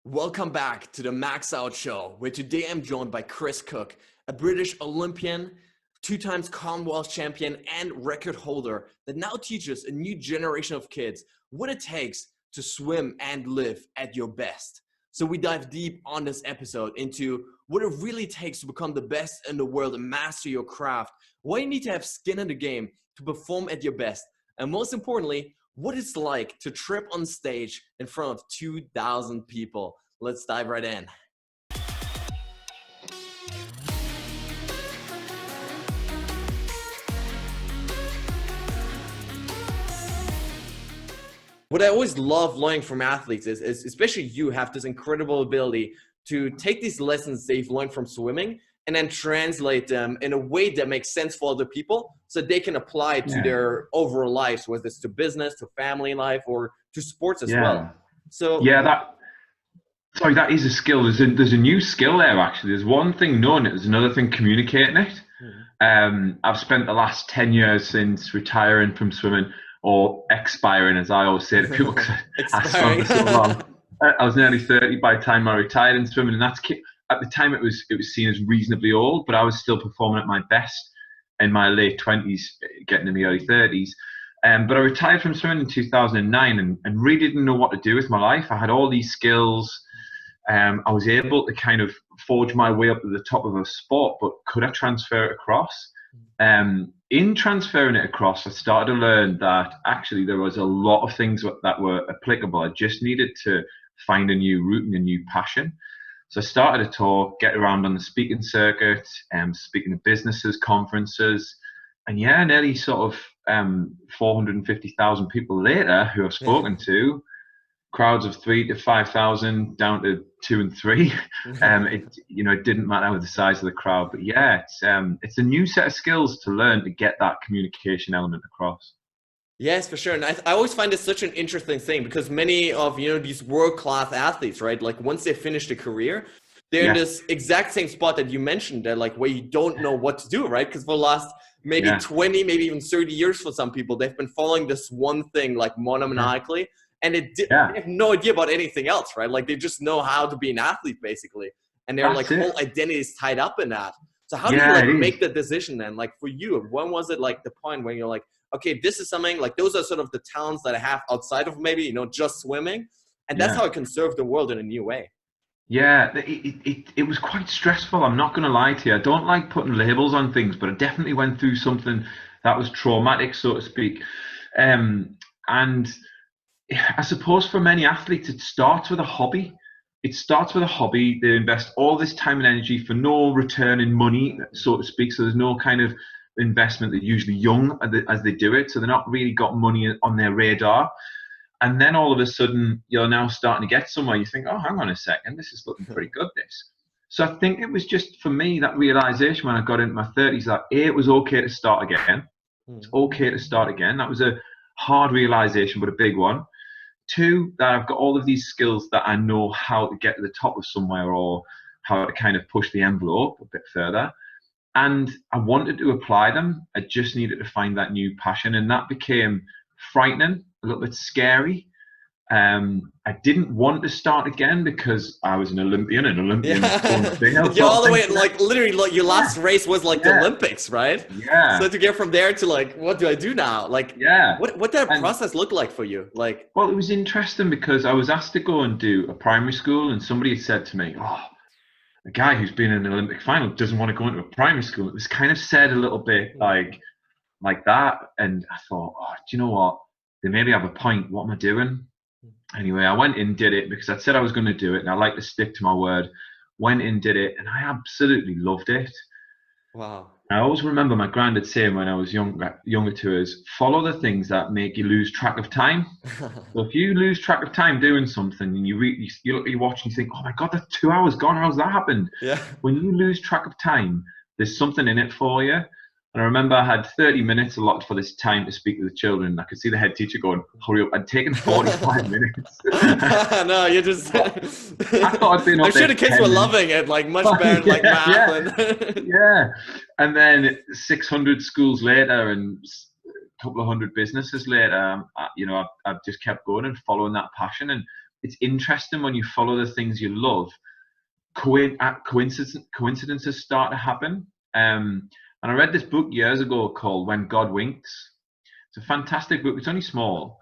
Welcome back to the Max Out Show, where today I'm joined by Chris Cook, a British Olympian, 2 times Commonwealth Champion and record holder that now teaches a new generation of kids what it takes to swim and live at your best. So we dive deep on this episode into what it really takes to become the best in the world and master your craft, why you need to have skin in the game to perform at your best, and most importantly, what it's like to trip on stage in front of 2,000 people. Let's dive right in. What I always love learning from athletes is especially you have this incredible ability to take these lessons that you've learned from swimming and then translate them in a way that makes sense for other people so they can apply it to their overall lives, whether it's to business, to family life, or to sports as well. So that is a skill. There's a new skill there, actually. There's one thing knowing it, there's another thing communicating it. I've spent the last 10 years since retiring from swimming, or expiring, as I always say to people, because I swam for so long. I was nearly 30 by the time I retired in swimming, and at the time it was seen as reasonably old, but I was still performing at my best in my late 20s, getting in the early 30s. But I retired from swimming in 2009 and really didn't know what to do with my life. I had all these skills. I was able to kind of forge my way up to the top of a sport, but could I transfer it across? In transferring it across, I started to learn that actually there was a lot of things that were applicable. I just needed to find a new route and a new passion. So I started to talk, get around on the speaking circuit, speaking to businesses, conferences, and nearly sort of 450,000 people later who I've spoken to, crowds of 3,000 to 5,000 down to 2,000 and 3,000. It didn't matter the size of the crowd, but it's a new set of skills to learn to get that communication element across. Yes, for sure. And I always find it such an interesting thing because many of, these world-class athletes, right? Like once they finish their career, they're in this exact same spot that you mentioned there, like where you don't know what to do, right? Because for the last maybe 20, maybe even 30 years for some people, they've been following this one thing like monomaniacally. And they have no idea about anything else, right? Like they just know how to be an athlete basically. And their whole identity is tied up in that. So how do you make the decision then? Like for you, when was it like the point when you're like, okay, this is something like those are sort of the talents that I have outside of maybe, just swimming. And that's how I can serve the world in a new way. Yeah, it was quite stressful. I'm not going to lie to you. I don't like putting labels on things, but I definitely went through something that was traumatic, so to speak. And I suppose for many athletes, it starts with a hobby. They invest all this time and energy for no return in money, so to speak. So there's no kind of investment. They're usually young as they do it. So they're not really got money on their radar. And then all of a sudden, you're now starting to get somewhere. You think, oh, hang on a second, this is looking pretty good, this. So I think it was just, for me, that realization when I got into my 30s that it was okay to start again. It's okay to start again. That was a hard realization, but a big one. 2, that I've got all of these skills that I know how to get to the top of somewhere or how to kind of push the envelope a bit further. And I wanted to apply them. I just needed to find that new passion. And that became frightening, a little bit scary. I didn't want to start again because I was an Olympian and Olympians don't fail. You're all the way, like literally, like your last race was like the Olympics, right? Yeah. So to get from there to like, what do I do now? Like, what did that process look like for you? Like, well, it was interesting because I was asked to go and do a primary school, and somebody had said to me, "Oh, a guy who's been in an Olympic final doesn't want to go into a primary school." It was kind of said a little bit like that, and I thought, oh, do you know what? They maybe have a point. What am I doing? Anyway, I went in, did it because I said I was going to do it, and I like to stick to my word. Went in, did it, and I absolutely loved it. Wow. I always remember my granddad saying when I was younger to us, follow the things that make you lose track of time. So if you lose track of time doing something and you look at your watch and you think, oh my God, that's 2 hours gone. How's that happened? Yeah. When you lose track of time, there's something in it for you. And I remember I had 30 minutes allotted for this time to speak to the children. I could see the head teacher going, hurry up. I'd taken 45 minutes. No, you're just... I thought I'd been up I'm sure the kids were loving it, like much better than like math. And then 600 schools later and a couple of hundred businesses later, I've just kept going and following that passion. And it's interesting when you follow the things you love, coincidences start to happen. And I read this book years ago called When God Winks. It's a fantastic book. It's only small.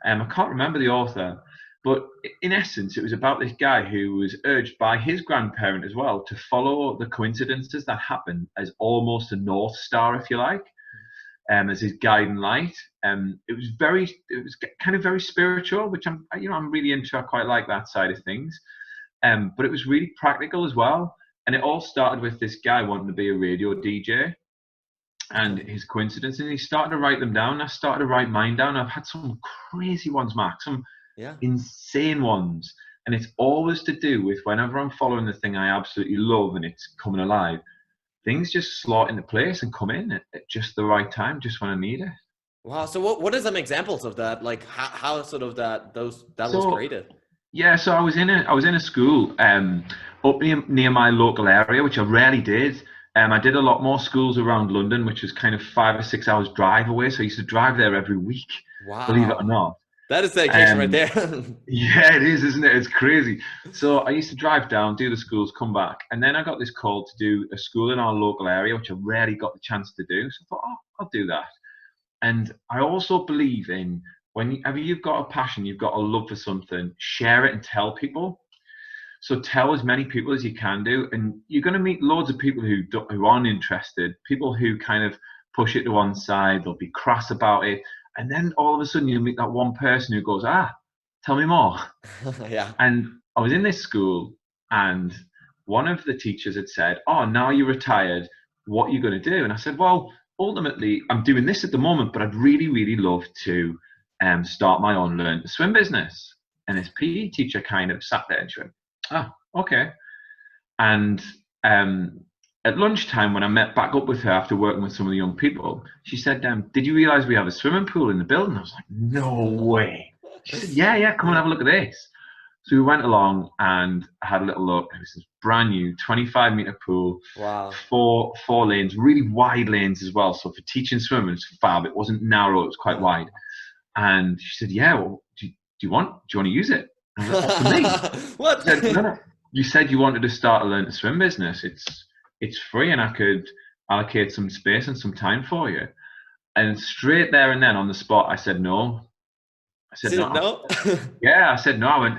I can't remember the author, but in essence, it was about this guy who was urged by his grandparent as well to follow the coincidences that happen as almost a North Star, if you like, as his guiding light. It was kind of very spiritual, which I'm really into. I quite like that side of things. But it was really practical as well. And it all started with this guy wanting to be a radio DJ and his coincidence. And he started to write them down. I started to write mine down. I've had some crazy ones, Mark, some insane ones. And it's always to do with whenever I'm following the thing I absolutely love and it's coming alive, things just slot into place and come in at just the right time, just when I need it. Wow. So what are some examples of that? Like how sort of that was created? Yeah, so I was in a school up near my local area, which I rarely did. I did a lot more schools around London, which was kind of 5 or 6 hours drive away. So I used to drive there every week. Wow. Believe it or not. That is dedication right there. Yeah, it is, isn't it? It's crazy. So I used to drive down, do the schools, come back. And then I got this call to do a school in our local area, which I rarely got the chance to do. So I thought, I'll do that. And I also believe in whenever you've got a passion, you've got a love for something, share it and tell people. So tell as many people as you can do. And you're going to meet loads of people who aren't interested, people who kind of push it to one side, they'll be crass about it. And then all of a sudden you'll meet that one person who goes, tell me more. Yeah. And I was in this school and one of the teachers had said, now you're retired, what are you going to do? And I said, well, ultimately I'm doing this at the moment, but I'd really, really love to start my own learn to swim business. And this PE teacher kind of sat there and she went, okay. And at lunchtime, when I met back up with her after working with some of the young people, she said, did you realize we have a swimming pool in the building? I was like, no way. She said, yeah, come and have a look at this. So we went along and I had a little look. It was this brand new 25-meter pool. Wow. Four lanes, really wide lanes as well. So for teaching swimming, it's fab. It wasn't narrow, it was quite wide. And she said, yeah, well, do you want to use it? And I was like, what, for me? What? I said, no. You said you wanted to start a learn to swim business. It's free and I could allocate some space and some time for you. And straight there and then on the spot, I said no. I said no. Yeah, I said no. I went,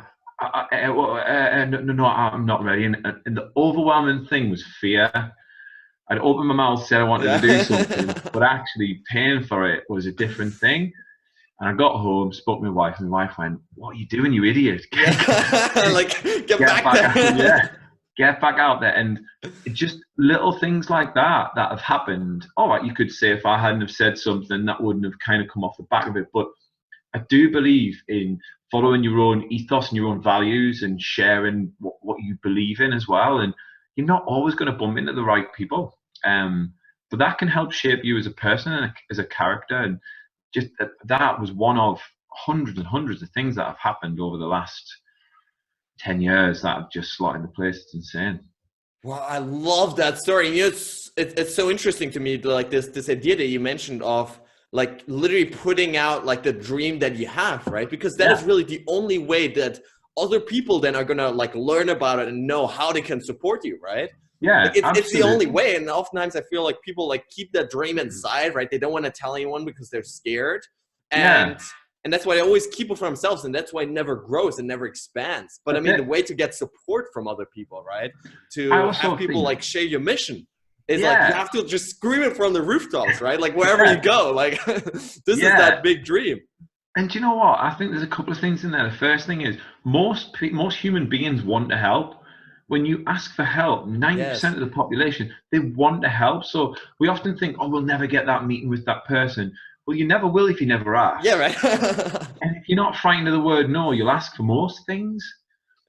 no, I'm not ready. And the overwhelming thing was fear. I'd opened my mouth, said I wanted to do something, but actually paying for it was a different thing. And I got home, spoke to my wife, and my wife went, what are you doing, you idiot? Like, get back there. Get back out there. And just little things like that have happened. All right, you could say if I hadn't have said something, that wouldn't have kind of come off the back of it. But I do believe in following your own ethos and your own values and sharing what you believe in as well. And you're not always going to bump into the right people. But that can help shape you as a person and as a character. And just that was one of hundreds and hundreds of things that have happened over the last 10 years that have just slotted into place. It's insane. Wow, I love that story. You know, it's so interesting to me, like this idea that you mentioned of like literally putting out like the dream that you have, right? Because that is really the only way that other people then are gonna like learn about it and know how they can support you, right? Yeah, like it's the only way. And oftentimes I feel like people like keep that dream inside, right? They don't want to tell anyone because they're scared. And that's why they always keep it for themselves. And that's why it never grows and never expands. But I mean, the way to get support from other people, right? To have people like share your mission is like, you have to just scream it from the rooftops, right? Like wherever you go, like this is that big dream. And do you know what? I think there's a couple of things in there. The first thing is most human beings want to help. When you ask for help, 90% of the population, they want to help. So we often think, we'll never get that meeting with that person. Well, you never will if you never ask. Yeah, right. And if you're not frightened of the word no, you'll ask for most things.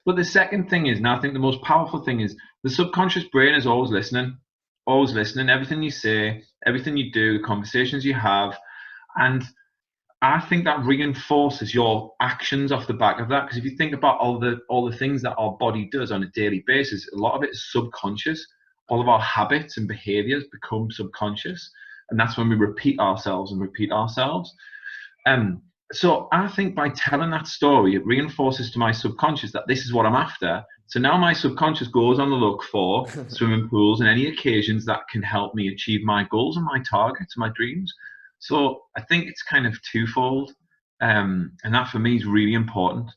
But the second thing is, and I think the most powerful thing is, the subconscious brain is always listening. Always listening. Everything you say, everything you do, the conversations you have. And I think that reinforces your actions off the back of that. Because if you think about all the things that our body does on a daily basis, a lot of it is subconscious. All of our habits and behaviors become subconscious. And that's when we repeat ourselves and repeat ourselves. So I think by telling that story, it reinforces to my subconscious that this is what I'm after. So now my subconscious goes on the look for swimming pools and any occasions that can help me achieve my goals and my targets, my dreams. So I think it's kind of twofold. And that for me is really important.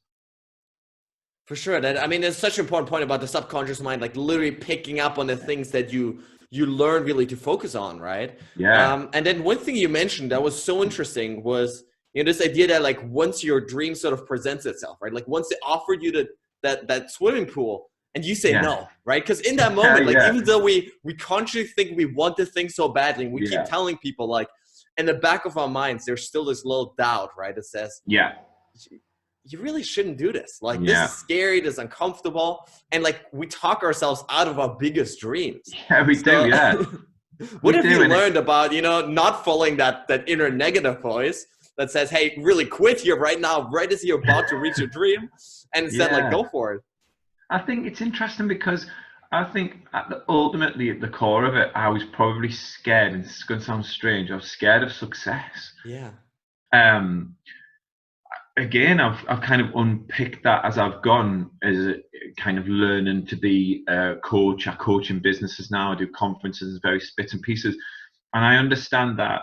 For sure. That, I mean, there's such an important point about the subconscious mind, like literally picking up on the things that you learn really to focus on, right? Yeah. And then one thing you mentioned that was so interesting was, you know, this idea that like once your dream sort of presents itself, right? Like once they offered you that swimming pool and you say Yeah. no, right? Because in that moment, like Yeah. even though we consciously think we want this thing so badly, and we keep Yeah. telling people like in the back of our minds, there's still this little doubt, right? That says, Yeah. you really shouldn't do this. Like this Yeah. is scary, this is uncomfortable. And like we talk ourselves out of our biggest dreams. Yeah, we do, yeah. What have you and learned about, you know, not following that inner negative voice that says, hey, really quit here right now, right as you're about to reach your dream, and instead like go for it? I think it's interesting because I think ultimately at the core of it, I was probably scared, and it's going to sound strange, I was scared of success. Yeah. Again, I've kind of unpicked that as I've gone, as a kind of learning to be a coach. I coach in businesses now. I do conferences, various bits and pieces, and I understand that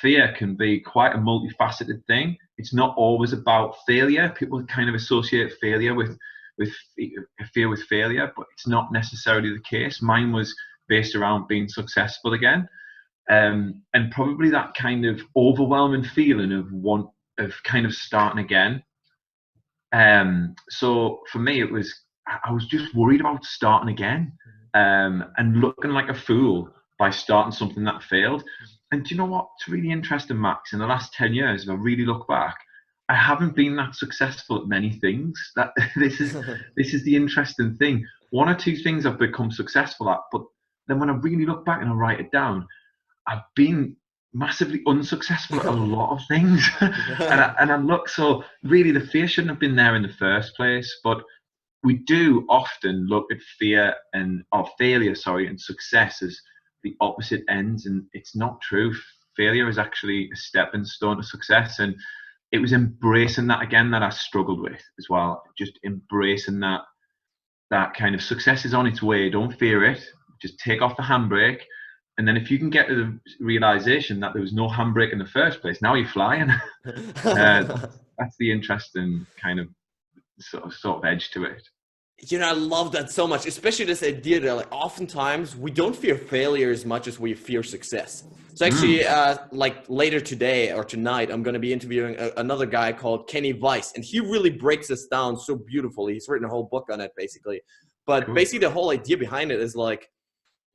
fear can be quite a multifaceted thing. It's not always about failure. People kind of associate failure with fear with failure, but it's not necessarily the case. Mine was based around being successful again, and probably that kind of overwhelming feeling of kind of starting again. So for me, I was just worried about starting again, and looking like a fool by starting something that failed. And do you know what? It's really interesting, Max. In the last 10 years, if I really look back, I haven't been that successful at many things. That this is the interesting thing. One or two things I've become successful at, but then when I really look back and I write it down, I've been massively unsuccessful at a lot of things. and I look, so really the fear shouldn't have been there in the first place, but we do often look at fear or failure, and success as the opposite ends, and it's not true. Failure is actually a stepping stone to success, and it was embracing that again that I struggled with as well. Just embracing that kind of success is on its way. Don't fear it. Just take off the handbrake. And then if you can get to the realization that there was no handbrake in the first place, now you're flying. That's the interesting kind of sort of edge to it. You know, I love that so much, especially this idea that like oftentimes we don't fear failure as much as we fear success. So actually, like later today or tonight, I'm going to be interviewing another guy called Kenny Weiss, and he really breaks this down so beautifully. He's written a whole book on it, basically. But Cool. basically, the whole idea behind it is like,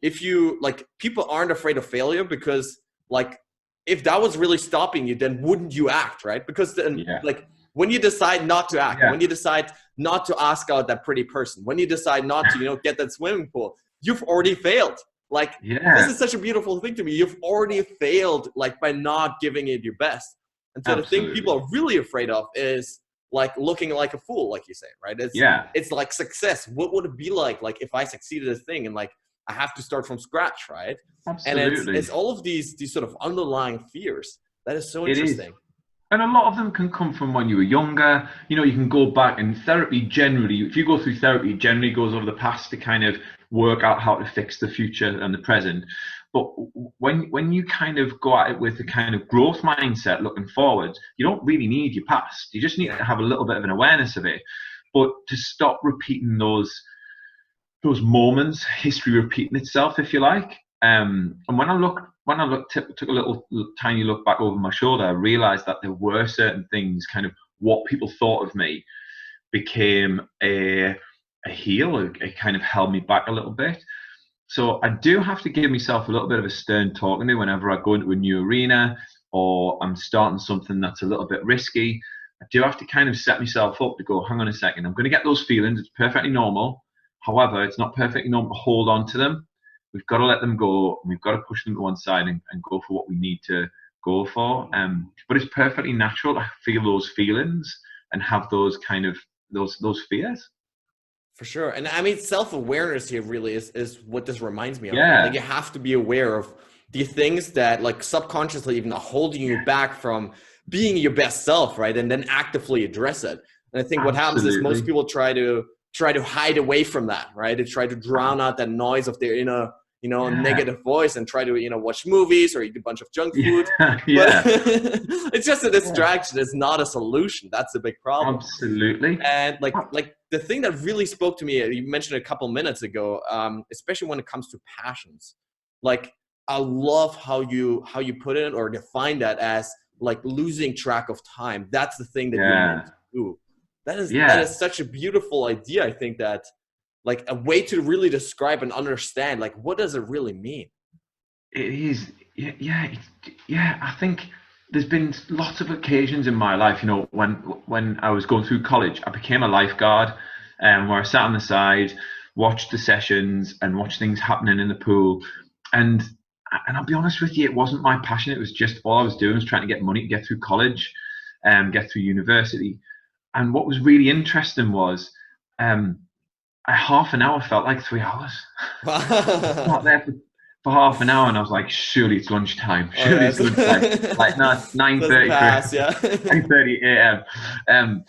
if you like, people aren't afraid of failure because like, if that was really stopping you, then wouldn't you act, right? Because then like when you decide not to act, when you decide not to ask out that pretty person, when you decide not to, you know, get that swimming pool, you've already failed. Like, this is such a beautiful thing to me. You've already failed, like, by not giving it your best. And so the thing people are really afraid of is like looking like a fool, like you say, right? It's like success. What would it be like if I succeeded a thing and like I have to start from scratch, right? Absolutely. And it's all of these sort of underlying fears. That is so interesting. And a lot of them can come from when you were younger. You know, you can go back, and therapy generally, if you go through therapy, it generally goes over the past to kind of work out how to fix the future and the present. But when you kind of go at it with the kind of growth mindset looking forward, you don't really need your past. You just need to have a little bit of an awareness of it. But to stop repeating those moments, history repeating itself, if you like. And when I took a little tiny look back over my shoulder, I realized that there were certain things, kind of what people thought of me became a heel. It kind of held me back a little bit. So I do have to give myself a little bit of a stern talking to whenever I go into a new arena or I'm starting something that's a little bit risky. I do have to kind of set myself up to go, hang on a second, I'm going to get those feelings. It's perfectly normal. However, it's not perfectly normal to hold on to them. We've got to let them go. And we've got to push them to one side and go for what we need to go for. But it's perfectly natural to feel those feelings and have those kind of those fears. For sure. And I mean, self-awareness here really is what this reminds me of. Yeah. Like, you have to be aware of the things that like subconsciously even are holding you back from being your best self, right? And then actively address it. And I think what happens is most Absolutely. people try to hide away from that, right? They try to drown out that noise of their inner, Yeah. negative voice, and try to, watch movies or eat a bunch of junk food. Yeah. But Yeah. it's just a Yeah. distraction. It's not a solution. That's the big problem. Absolutely. And like the thing that really spoke to me, you mentioned a couple minutes ago, especially when it comes to passions. Like, I love how you put it or define that as like losing track of time. That's the thing that you're meant Yeah. to do. That Yeah. is such a beautiful idea. I think that, like, a way to really describe and understand, like, what does it really mean? It is. Yeah. Yeah. Yeah. I think there's been lots of occasions in my life, when I was going through college, I became a lifeguard, where I sat on the side, watched the sessions, and watched things happening in the pool, and I'll be honest with you, it wasn't my passion. It was just all I was doing was trying to get money to get through college, get through university. And what was really interesting was, half an hour felt like 3 hours. Not there for half an hour, and I was like, surely it's lunchtime. Oh, Surely it's yes. lunchtime. Like, no, Doesn't 9:30 pass, yeah. 9:30 a.m.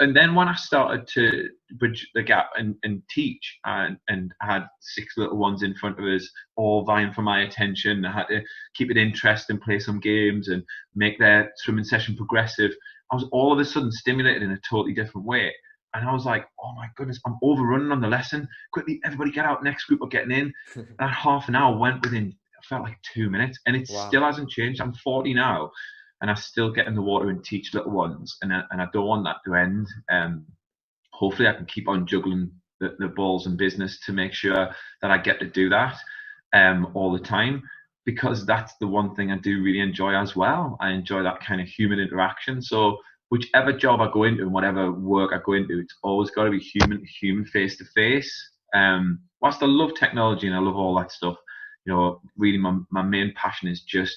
And then when I started to bridge the gap and teach, and I had 6 little ones in front of us, all vying for my attention. I had to keep it interesting, play some games, and make their swimming session progressive. I was all of a sudden stimulated in a totally different way. And I was like, oh my goodness, I'm overrunning on the lesson. Quickly, everybody get out. Next group are getting in. That half an hour went within, I felt like 2 minutes. And it Wow. still hasn't changed. I'm 40 now, and I still get in the water and teach little ones. And I don't want that to end. Hopefully I can keep on juggling the balls in business to make sure that I get to do that all the time, because that's the one thing I do really enjoy as well. I enjoy that kind of human interaction. So whichever job I go into and whatever work I go into, it's always got to be human to human, face to face. Whilst I love technology and I love all that stuff, really my main passion is just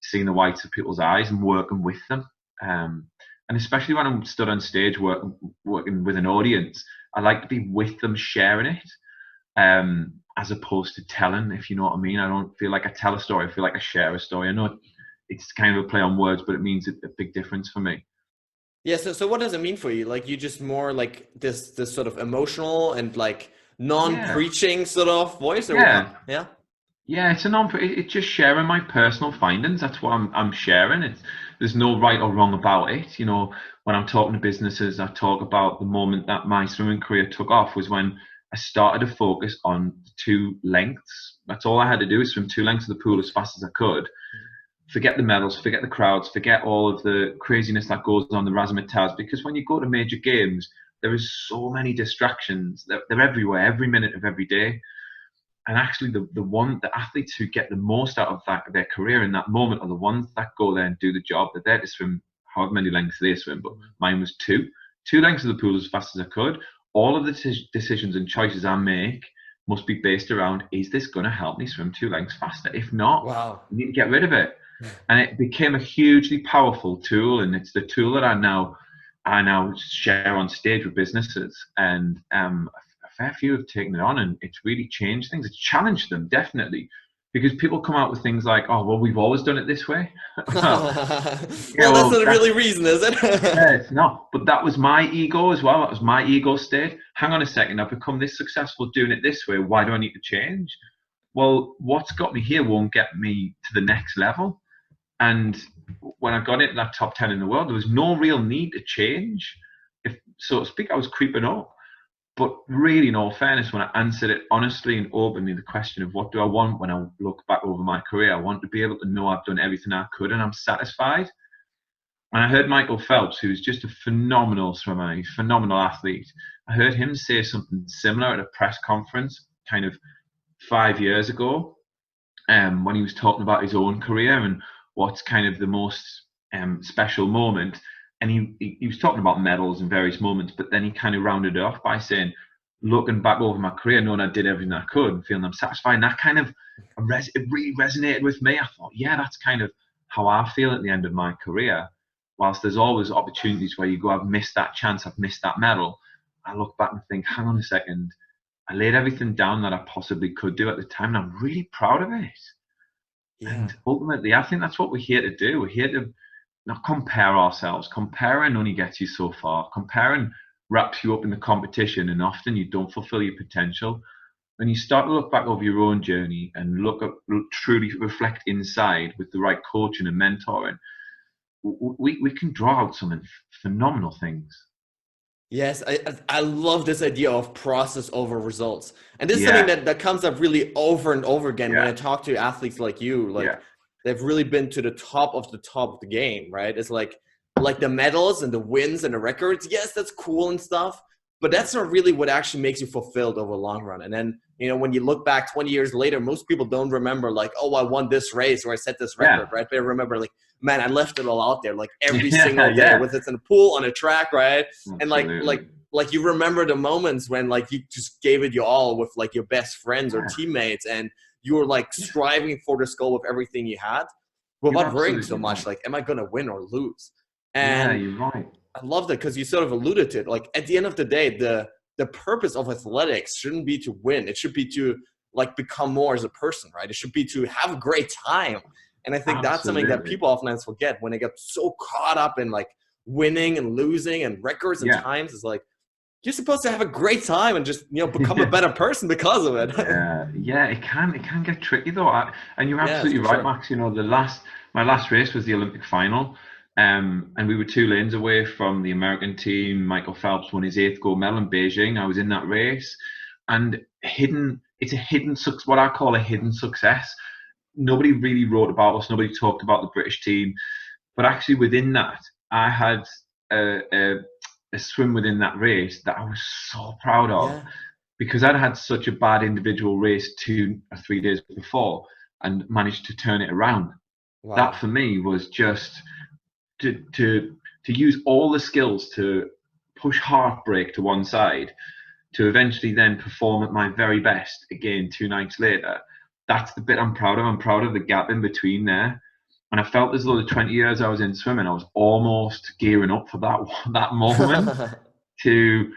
seeing the whites of people's eyes and working with them. And especially when I'm stood on stage working with an audience, I like to be with them sharing it, as opposed to telling, if you know what I mean. I don't feel like I tell a story. I feel like I share a story. I know it's kind of a play on words, but it means a big difference for me. Yeah, so what does it mean for you? Like, you just more like this sort of emotional and like Yeah, non-preaching sort of voice, or yeah, what? Yeah. yeah. It's just sharing my personal findings. That's what I'm sharing. There's no right or wrong about it. When I'm talking to businesses, I talk about the moment that my swimming career took off was when I started to focus on 2 lengths. That's all I had to do, is swim 2 lengths of the pool as fast as I could. Forget the medals, forget the crowds, forget all of the craziness that goes on the razzmatazz. Because when you go to major games, there is so many distractions. They're everywhere, every minute of every day. And actually, the athletes who get the most out of their career in that moment are the ones that go there and do the job. They're there to swim however many lengths they swim, but mine was 2 lengths of the pool as fast as I could. All of the decisions and choices I make must be based around, is this going to help me swim 2 lengths faster? If not, Wow. you need to get rid of it. And it became a hugely powerful tool, and it's the tool that I now share on stage with businesses. And a fair few have taken it on, and it's really changed things. It's challenged them, definitely, because people come out with things like, "Oh, well, we've always done it this way." Well, yeah, Well, that's well, not really reason, is it? yeah, it's not. But that was my ego as well. That was my ego state. Hang on a second, I've become this successful doing it this way. Why do I need to change? Well, what's got me here won't get me to the next level. And when I got into that top 10 in the world, there was no real need to change, if so to speak. I was creeping up. But really, in all fairness, when I answered it honestly and openly, the question of what do I want when I look back over my career, I want to be able to know I've done everything I could and I'm satisfied. And I heard Michael Phelps, who's just a phenomenal swimmer, a phenomenal athlete. I heard him say something similar at a press conference kind of 5 years ago, when he was talking about his own career and what's kind of the most special moment. And he was talking about medals and various moments, but then he kind of rounded it off by saying, looking back over my career, knowing I did everything I could and feeling I'm satisfied. And that kind of, it really resonated with me. I thought, yeah, that's kind of how I feel at the end of my career. Whilst there's always opportunities where you go, I've missed that chance, I've missed that medal, I look back and think, hang on a second, I laid everything down that I possibly could do at the time, and I'm really proud of it. Yeah. And ultimately, I think that's what we're here to do. not compare ourselves. Comparing only gets you so far. Comparing wraps you up in the competition, and often you don't fulfill your potential. When you start to look back over your own journey and truly reflect inside with the right coaching and mentoring, we can draw out some phenomenal things. Yes, I love this idea of process over results. And this is Yeah. something that comes up really over and over again when Yeah. I talk to athletes like you. Like, Yeah. they've really been to the top of the game, right? It's like the medals and the wins and the records. Yes, that's cool and stuff, but that's not really what actually makes you fulfilled over the long run. And then, you know, when you look back 20 years later, most people don't remember like, oh, I won this race or I set this record, right? They remember like, man, I left it all out there, like every single day, whether it's in a pool, on a track, right? Absolutely. And like you remember the moments when like you just gave it your all with like your best friends or teammates, and you were like striving for the goal with everything you had without worrying so much like, am I gonna win or lose? And you're right. I love that, because you sort of alluded to it. Like, at the end of the day, the purpose of athletics shouldn't be to win. It should be to like become more as a person, right? It should be to have a great time. And I think that's something that people often forget when they get so caught up in like winning and losing and records and times. It's like, you're supposed to have a great time and just, you know, become a better person because of it. It can get tricky though. And you're absolutely right, Max. You know, my last race was the Olympic final. And we were 2 lanes away from the American team. Michael Phelps won his 8th gold medal in Beijing. I was in that race, and it's what I call a hidden success. Nobody really wrote about us. Nobody talked about the British team, but actually within that, I had a swim within that race that I was so proud of, because I'd had such a bad individual race 2 or 3 days before and managed to turn it around. Wow. That for me was just to use all the skills to push heartbreak to one side, to eventually then perform at my very best again 2 nights later. That's the bit I'm proud of. I'm proud of the gap in between there. And I felt as though the 20 years I was in swimming, I was almost gearing up for that moment. To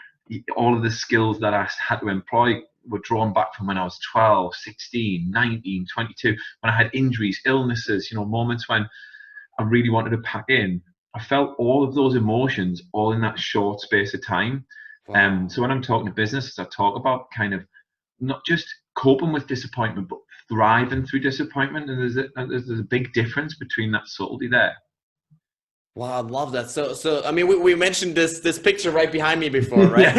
all of the skills that I had to employ were drawn back from when I was 12, 16, 19, 22, when I had injuries, illnesses, you know, moments when I really wanted to pack in. I felt all of those emotions all in that short space of time. Wow. So when I'm talking to businesses, I talk about kind of not just coping with disappointment, but thriving through disappointment. And there's a big difference between that subtlety there. Wow, I love that. So I mean, we mentioned this picture right behind me before, right?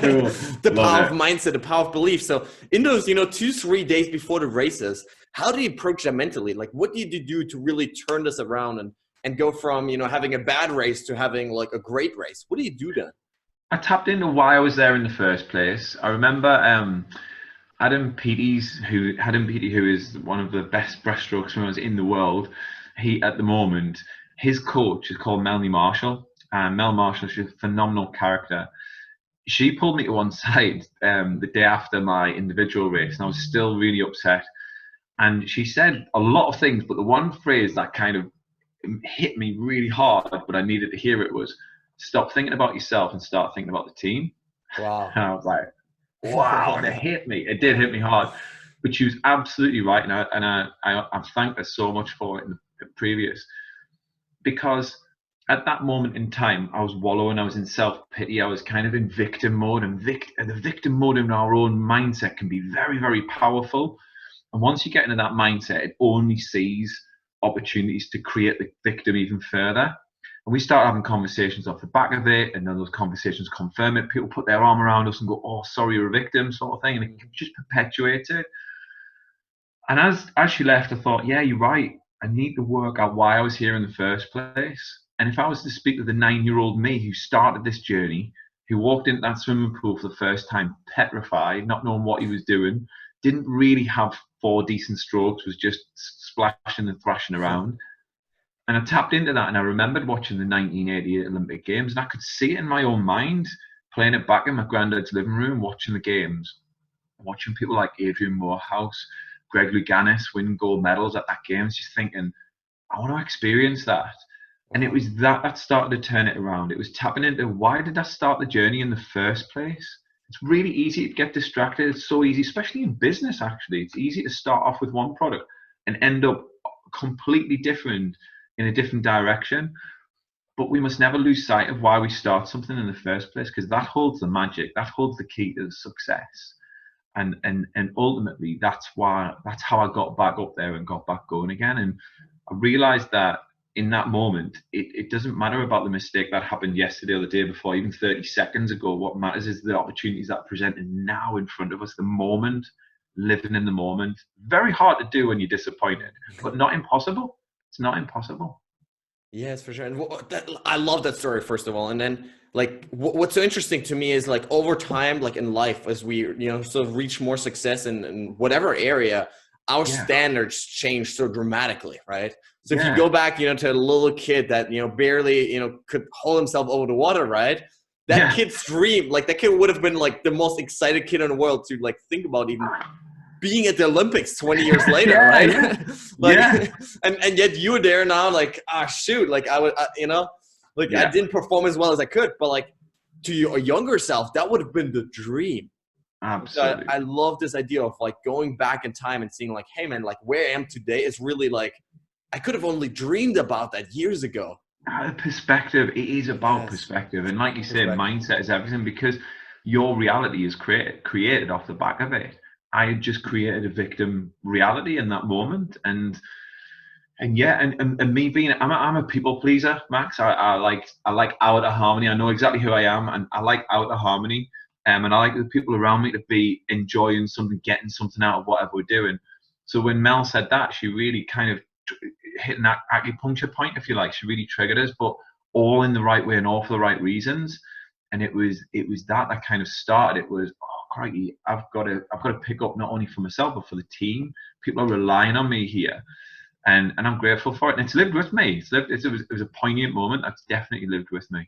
Cool. The power of mindset, the power of belief. So in those, 2-3 days before the races, how do you approach that mentally? Like, what did you do to really turn this around and go from, having a bad race to having like a great race? What do you do then? I tapped into why I was there in the first place. I remember Adam Peaty, who is one of the best breaststroke swimmers in the world. He, at the moment, his coach is called Melanie Marshall. And Mel Marshall, she's a phenomenal character. She pulled me to one side the day after my individual race, and I was still really upset. And she said a lot of things, but the one phrase that kind of hit me really hard, but I needed to hear it, was, stop thinking about yourself and start thinking about the team. Wow. And I was like, wow, and it hit me. It did hit me hard. But she was absolutely right. And I've thanked her so much for it in the previous. Because at that moment in time, I was wallowing, I was in self-pity, I was kind of in victim mode. And the victim mode in our own mindset can be very, very powerful. And once you get into that mindset, it only sees opportunities to create the victim even further. And we start having conversations off the back of it, and then those conversations confirm it. People put their arm around us and go, oh, sorry, you're a victim, sort of thing. And it just perpetuates it. And as she left, I thought, yeah, you're right. I need to work out why I was here in the first place. And if I was to speak to the 9-year-old me who started this journey, who walked into that swimming pool for the first time, petrified, not knowing what he was doing, didn't really have 4 decent strokes, was just splashing and thrashing around. And I tapped into that, and I remembered watching the 1988 Olympic Games, and I could see it in my own mind, playing it back in my granddad's living room, watching the games, watching people like Adrian Morehouse, Greg Louganis win gold medals at that games, just thinking, I want to experience that. And it was that started to turn it around. It was tapping into, why did I start the journey in the first place? It's really easy to get distracted. It's so easy, especially in business, actually. It's easy to start off with one product and end up completely different in a different direction. But we must never lose sight of why we start something in the first place, because that holds the magic, that holds the key to the success. And ultimately, that's how I got back up there and got back going again. And I realized that in that moment, it doesn't matter about the mistake that happened yesterday or the day before, even 30 seconds ago. What matters is the opportunities that are presented now in front of us, the moment, living in the moment. Very hard to do when you're disappointed, but not impossible. It's not impossible. Yes, for sure. And I love that story, first of all. And then, like, what's so interesting to me is, like, over time, like in life, as we, sort of reach more success in whatever area, our standards change so dramatically, right? So if you go back, to a little kid that, barely, could hold himself over the water, right? That kid's dream, like, that kid would have been, like, the most excited kid in the world to, like, think about even being at the Olympics 20 years later, right? And yet you were there now, like, shoot, like I didn't perform as well as I could, but like to your younger self, that would have been the dream. Absolutely. So I love this idea of like going back in time and seeing like, hey man, like where I am today is really like, I could have only dreamed about that years ago. Perspective, it is about perspective. And like you said, mindset is everything, because your reality is created off the back of it. I had just created a victim reality in that moment, and me being, I'm a people pleaser, Max. I like out of harmony. I know exactly who I am, and I like out of harmony. And I like the people around me to be enjoying something, getting something out of whatever we're doing. So when Mel said that, she really kind of hit an acupuncture point, if you like. She really triggered us, but all in the right way and all for the right reasons. And it was that kind of started. It was, crikey, I've got to pick up not only for myself but for the team. People are relying on me here, and I'm grateful for it. And it's lived with me. It was a poignant moment that's definitely lived with me.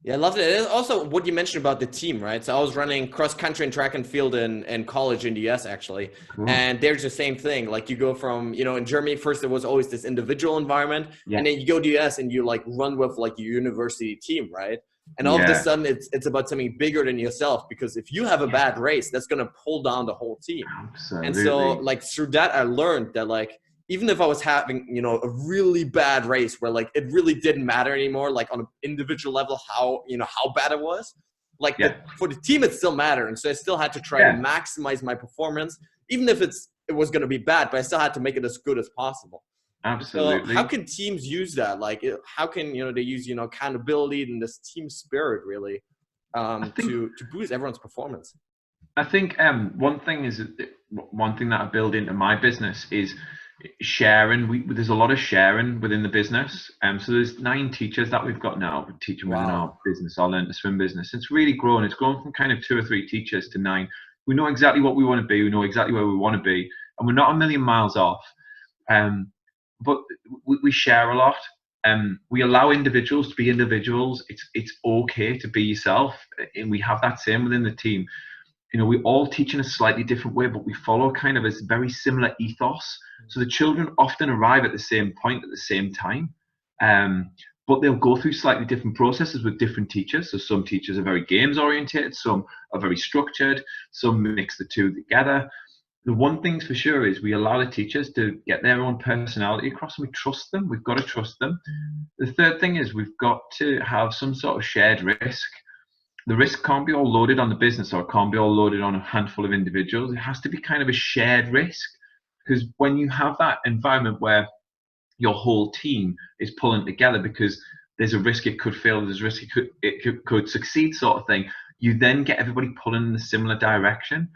Yeah, I loved it. And also what you mentioned about the team, right? So I was running cross country and track and field in college in the US, actually. Cool. And there's the same thing. Like you go from, in Germany, first there was always this individual environment. And then you go to the US and you like run with like your university team, right? And all of a sudden it's about something bigger than yourself, because if you have a bad race, that's going to pull down the whole team. Absolutely. And so like through that, I learned that like, even if I was having, a really bad race where like it really didn't matter anymore, like on an individual level, how bad it was, like for the team, it still mattered. And so I still had to try to maximize my performance, even if it was going to be bad, but I still had to make it as good as possible. Absolutely. So how can teams use that? Like, how can, they use, accountability and this team spirit really to boost everyone's performance? I think one thing that I build into my business is sharing. There's a lot of sharing within the business. So there's 9 teachers that we've got now teaching within our business, our Learn to Swim business. It's really grown. It's grown from kind of 2 or 3 teachers to 9. We know exactly what we want to be. We know exactly where we want to be, and we're not a million miles off. But we share a lot. We allow individuals to be individuals. It's okay to be yourself, and we have that same within the team. We all teach in a slightly different way, but we follow kind of a very similar ethos. So the children often arrive at the same point at the same time, but they'll go through slightly different processes with different teachers. So some teachers are very games oriented, some are very structured, some mix the two together. The one thing for sure is we allow the teachers to get their own personality across, and we trust them. We've got to trust them. The third thing is we've got to have some sort of shared risk. The risk can't be all loaded on the business, or it can't be all loaded on a handful of individuals. It has to be kind of a shared risk, because when you have that environment where your whole team is pulling together because there's a risk it could fail, there's a risk it could succeed sort of thing, you then get everybody pulling in a similar direction.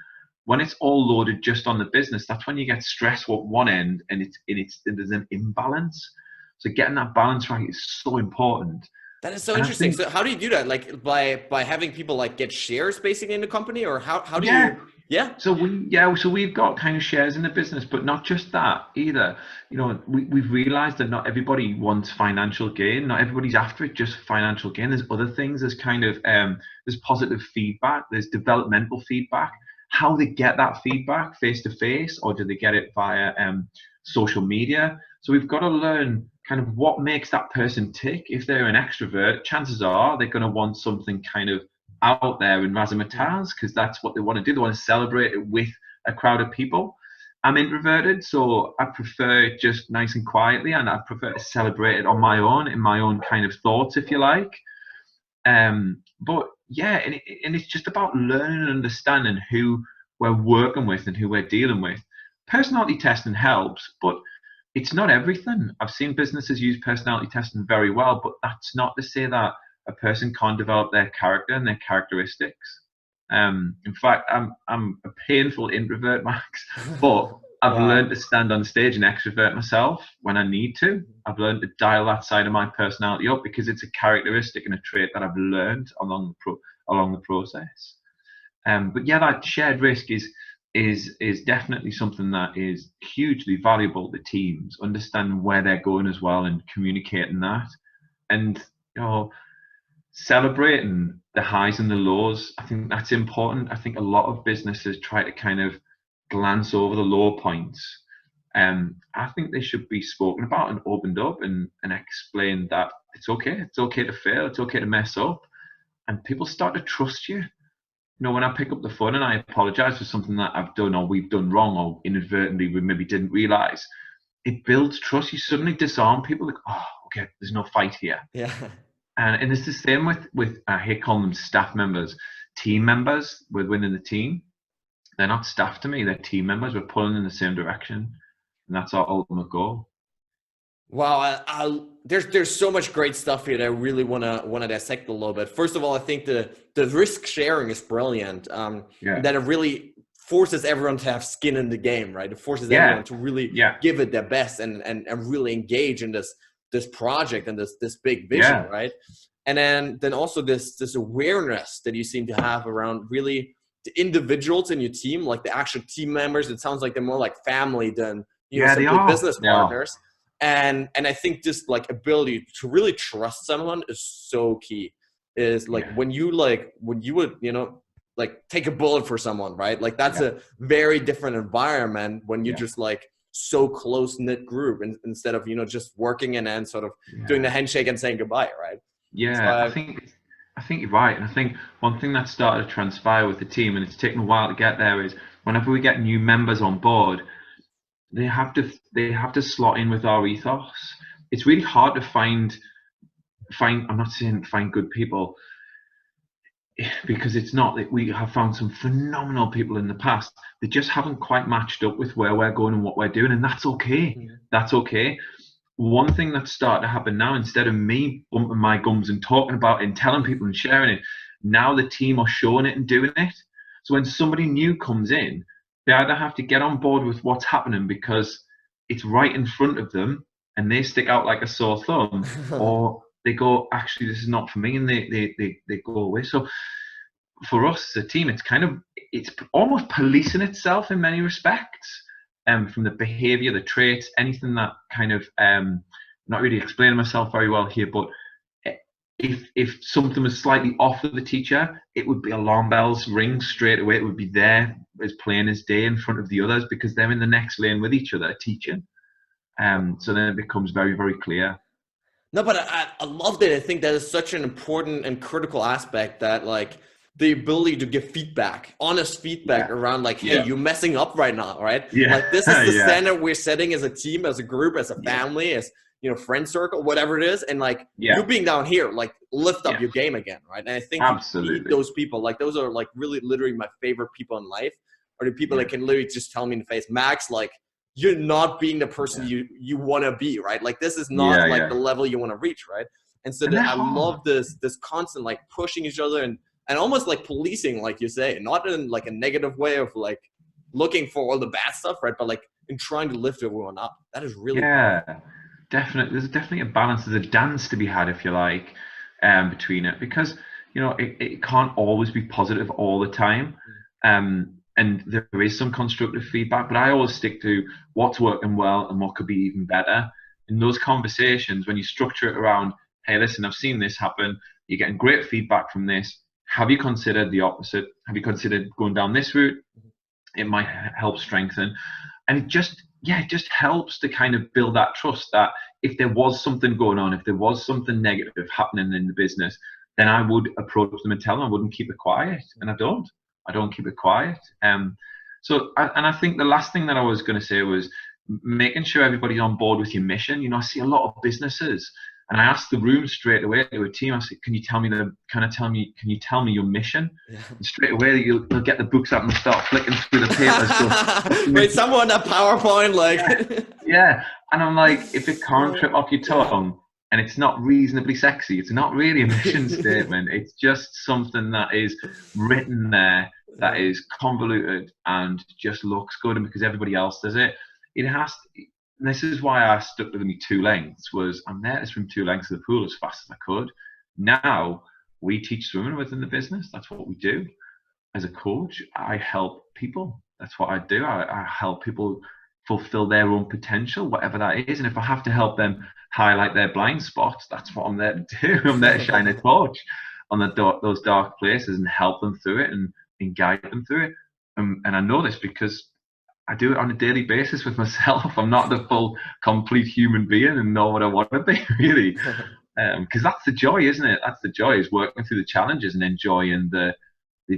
When it's all loaded just on the business, that's when you get stress at one end and there's an imbalance. So getting that balance right is so important. That is so interesting. So how do you do that? Like by having people like get shares basically in the company, or how do you? Yeah. So we've got kind of shares in the business, but not just that either. We've realized that not everybody wants financial gain. Not everybody's after it just financial gain. There's other things. There's kind of there's positive feedback. There's developmental feedback. How they get that feedback face to face, or do they get it via social media? So we've got to learn kind of what makes that person tick. If they're an extrovert, chances are they're going to want something kind of out there in razzmatazz, because that's what they want to do. They want to celebrate it with a crowd of people. I'm introverted, so I prefer it just nice and quietly, and I prefer to celebrate it on my own, in my own kind of thoughts, if you like. But yeah, and it's just about learning and understanding who we're working with and who we're dealing with. Personality testing helps, but it's not everything. I've seen businesses use personality testing very well, but that's not to say that a person can't develop their character and their characteristics. In fact, I'm a painful introvert, Max, but I've Wow. learned to stand on stage and extrovert myself when I need to. I've learned to dial that side of my personality up because it's a characteristic and a trait that I've learned along the process. But yeah, that shared risk is definitely something that is hugely valuable to teams, understanding where they're going as well and communicating that. And celebrating the highs and the lows, I think that's important. I think a lot of businesses try to kind of glance over the low points. I think they should be spoken about and opened up and explained that it's okay. It's okay to fail. It's okay to mess up. And people start to trust you. When I pick up the phone and I apologize for something that I've done or we've done wrong or inadvertently we maybe didn't realize, it builds trust. You suddenly disarm people like, oh, okay, there's no fight here. Yeah. And it's the same with I hate calling them staff members, team members within the team. They're not staff to me, they're team members. We're pulling in the same direction. And that's our ultimate goal. Wow, there's so much great stuff here that I really wanna dissect a little bit. First of all, I think the risk sharing is brilliant. That it really forces everyone to have skin in the game, right? It forces everyone to really give it their best and really engage in this project and this big vision, right? And then also this awareness that you seem to have around really the individuals in your team, like the actual team members. It sounds like they're more like family than simply business partners. And I think this like ability to really trust someone is so key. Is like when you would like take a bullet for someone, right? Like that's a very different environment when you're just like so close knit group instead of just working and then sort of doing the handshake and saying goodbye, right? I think you're right. And I think one thing that started to transpire with the team, and it's taken a while to get there, is whenever we get new members on board, they have to slot in with our ethos. It's really hard to find I'm not saying find good people, because it's not that we have found some phenomenal people in the past that just haven't quite matched up with where we're going and what we're doing, and that's okay. That's okay. One thing that's started to happen now, instead of me bumping my gums and talking about it and telling people and sharing it, now the team are showing it and doing it. So when somebody new comes in, they either have to get on board with what's happening because it's right in front of them and they stick out like a sore thumb, or they go, actually, this is not for me, and they go away. So for us as a team, it's almost policing itself in many respects. From the behavior, the traits, anything that kind of, not really explaining myself very well here, but if something was slightly off with the teacher, it would be alarm bells ring straight away. It would be there as plain as day in front of the others because they're in the next lane with each other teaching. So then it becomes very, very clear. No, but I love that. I think that is such an important and critical aspect, that like the ability to give feedback, honest feedback around like, hey, you're messing up right now, right? Like this is the standard we're setting as a team, as a group, as a family, as friend circle, whatever it is. And like you being down here, like lift up your game again, right? And I think you need those people. Like those are like really literally my favorite people in life, are the people that can literally just tell me in the face, Max, like you're not being the person you want to be, right? Like this is not like the level you want to reach, right? And so I love this constant like pushing each other and almost like policing, like you say, not in like a negative way of like looking for all the bad stuff, right? But like in trying to lift everyone up. That is really powerful. Definitely. There's definitely a balance. There's a dance to be had, if you like, between it, because it can't always be positive all the time. And there is some constructive feedback, but I always stick to what's working well and what could be even better. In those conversations, when you structure it around, hey, listen, I've seen this happen. You're getting great feedback from this. Have you considered the opposite? Have you considered going down this route? It might help strengthen. And it just helps to kind of build that trust that if there was something going on, if there was something negative happening in the business, then I would approach them and tell them. I wouldn't keep it quiet. And I don't keep it quiet. So, and I think the last thing that I was going to say was making sure everybody's on board with your mission. You know, I see a lot of businesses, and I asked the room straight away to a team. I said, "Can you tell me can you tell me your mission?" Yeah. And straight away, they'll get the books out and start flicking through the papers. Wait, someone a PowerPoint like. Yeah, and I'm like, if it can't trip off your tongue and it's not reasonably sexy, it's not really a mission statement. It's just something that is written there, that is convoluted and just looks good, and because everybody else does it, it has to. And this is why I stuck with me 2 lengths. Was I'm there to swim 2 lengths of the pool as fast as I could. Now we teach swimming within the business. That's what we do. As a coach, I help people. That's what I do. I help people fulfill their own potential, whatever that is. And if I have to help them highlight their blind spots, that's what I'm there to do. I'm there to shine a torch on those dark places and help them through it and guide them through it. And I know this because I do it on a daily basis with myself. I'm not the full, complete human being and know what I want to be, really. Because that's the joy, isn't it? That's the joy, is working through the challenges and enjoying the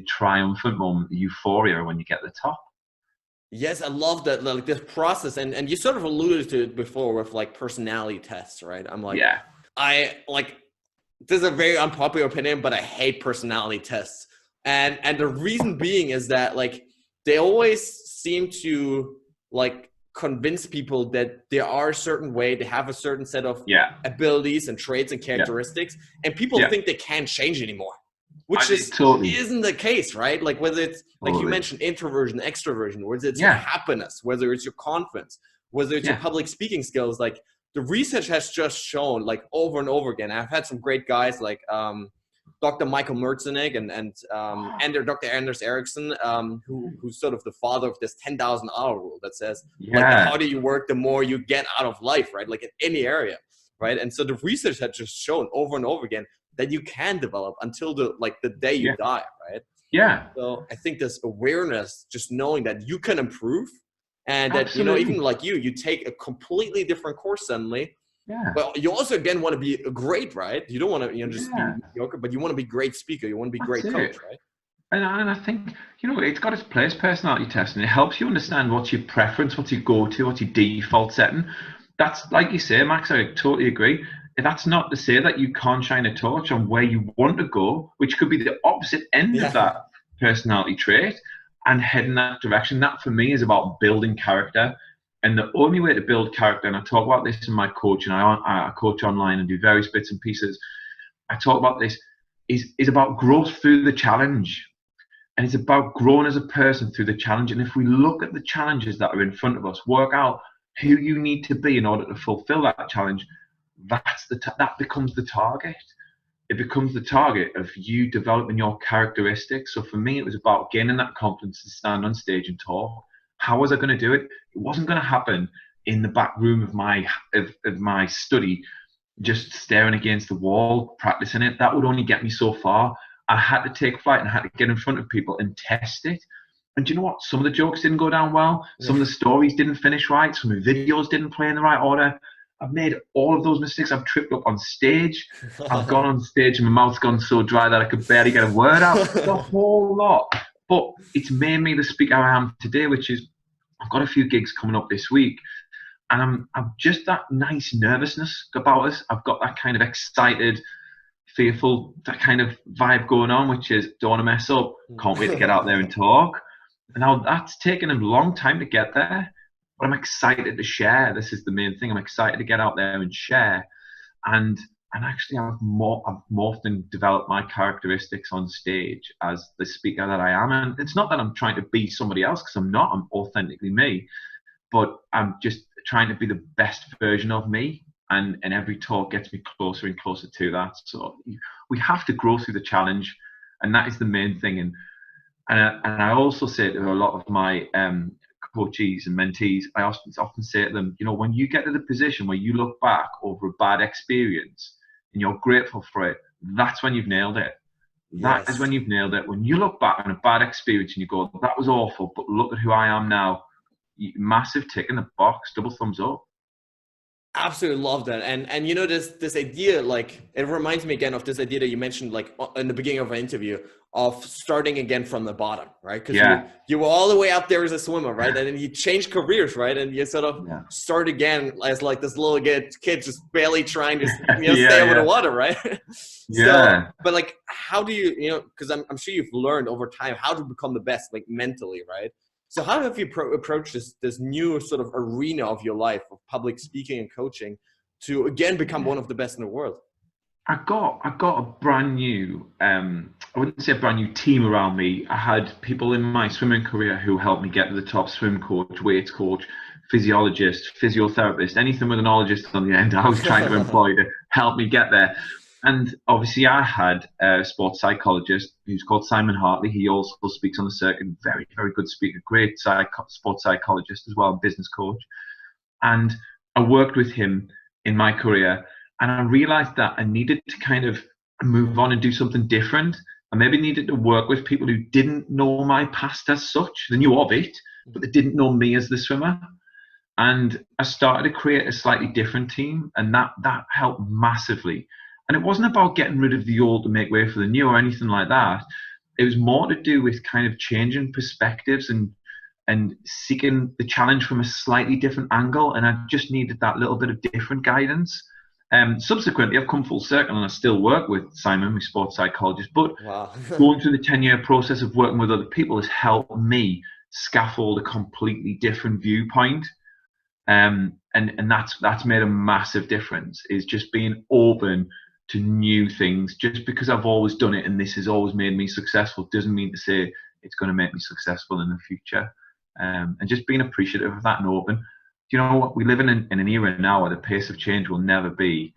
triumphant moment, the euphoria when you get to the top. Yes, I love that, like this process, and you sort of alluded to it before with like personality tests, right? I'm like, yeah, I like, this is a very unpopular opinion, but I hate personality tests, and the reason being is that like they always seem to like convince people that there are a certain way, they have a certain set of abilities and traits and characteristics, and people think they can't change anymore. Which just totally isn't the case, right? Like whether it's, like you mentioned, introversion, extroversion, whether it's your happiness, whether it's your confidence, whether it's your public speaking skills, like the research has just shown like over and over again. I've had some great guys like Dr. Michael Merzenich and Dr. Anders Ericsson, who's sort of the father of this 10,000 hour rule that says, like, the harder you work, the more you get out of life, right? Like in any area, right? And so the research has just shown over and over again that you can develop until the day you die, right? Yeah. So I think this awareness, just knowing that you can improve, and that you know, even like you take a completely different course suddenly. Yeah. But you also again want to be great, right? You don't want to just be mediocre, but you want to be a great speaker. You want to be a great coach, right? And I think, you know, it's got its place, personality testing. It helps you understand what's your preference, what's your go-to, what's your default setting. That's like you say, Max. I totally agree. That's not to say that you can't shine a torch on where you want to go, which could be the opposite end of that personality trait, and head in that direction. That for me is about building character. And the only way to build character, and I talk about this in my coaching, I coach online and do various bits and pieces. I talk about this, is about growth through the challenge. And it's about growing as a person through the challenge. And if we look at the challenges that are in front of us, work out who you need to be in order to fulfill that challenge, that becomes the target. It becomes the target of you developing your characteristics. So for me, it was about gaining that confidence to stand on stage and talk. How was I going to do it? It wasn't going to happen in the back room of my study, just staring against the wall, practicing it. That would only get me so far. I had to take flight and I had to get in front of people and test it. And do you know what? Some of the jokes didn't go down well. Some of the stories didn't finish right. Some of the videos didn't play in the right order. I've made all of those mistakes. I've tripped up on stage. I've gone on stage and my mouth's gone so dry that I could barely get a word out. The whole lot. But it's made me the speaker I am today, which is I've got a few gigs coming up this week. And I'm just that nice nervousness about us. I've got that kind of excited, fearful, that kind of vibe going on, which is don't want to mess up. Can't wait to get out there and talk. And now that's taken a long time to get there. But I'm excited to share. This is the main thing. I'm excited to get out there and share. And actually I've morphed and developed my characteristics on stage as the speaker that I am. And it's not that I'm trying to be somebody else, because I'm not. I'm authentically me. But I'm just trying to be the best version of me. And every talk gets me closer and closer to that. So we have to grow through the challenge. And that is the main thing. And I also say to a lot of my coachees and mentees, I often say to them, you know, when you get to the position where you look back over a bad experience and you're grateful for it, that's when you've nailed it. That is when you've nailed it. When you look back on a bad experience and you go, that was awful, but look at who I am now. Massive tick in the box, double thumbs up. Absolutely love that. And you know, this idea, like, it reminds me again of this idea that you mentioned, like, in the beginning of our interview, of starting again from the bottom, right? Because you were all the way up there as a swimmer, right? And then you changed careers, right? And you sort of start again as like this little kid just barely trying to stay over the water, right? So, but like, how do you, because I'm sure you've learned over time how to become the best, like, mentally, right? So how have you approached this new sort of arena of your life of public speaking and coaching to again become one of the best in the world? I got a brand new, I wouldn't say a brand new team around me. I had people in my swimming career who helped me get to the top: swim coach, weights coach, physiologist, physiotherapist, anything with an ologist on the end. I was trying to employ to help me get there. And obviously I had a sports psychologist who's called Simon Hartley. He also speaks on the circuit, very, very good speaker, great sports psychologist as well, business coach. And I worked with him in my career, and I realized that I needed to kind of move on and do something different. I maybe needed to work with people who didn't know my past as such. They knew of it, but they didn't know me as the swimmer. And I started to create a slightly different team, and that helped massively. And it wasn't about getting rid of the old to make way for the new or anything like that. It was more to do with kind of changing perspectives and seeking the challenge from a slightly different angle. And I just needed that little bit of different guidance. Subsequently, I've come full circle and I still work with Simon, my sports psychologist. But going through the 10-year process of working with other people has helped me scaffold a completely different viewpoint. And that's made a massive difference, is just being open to new things. Just because I've always done it and this has always made me successful doesn't mean to say it's going to make me successful in the future. And just being appreciative of that and open. You know what? We live in an era now where the pace of change will never be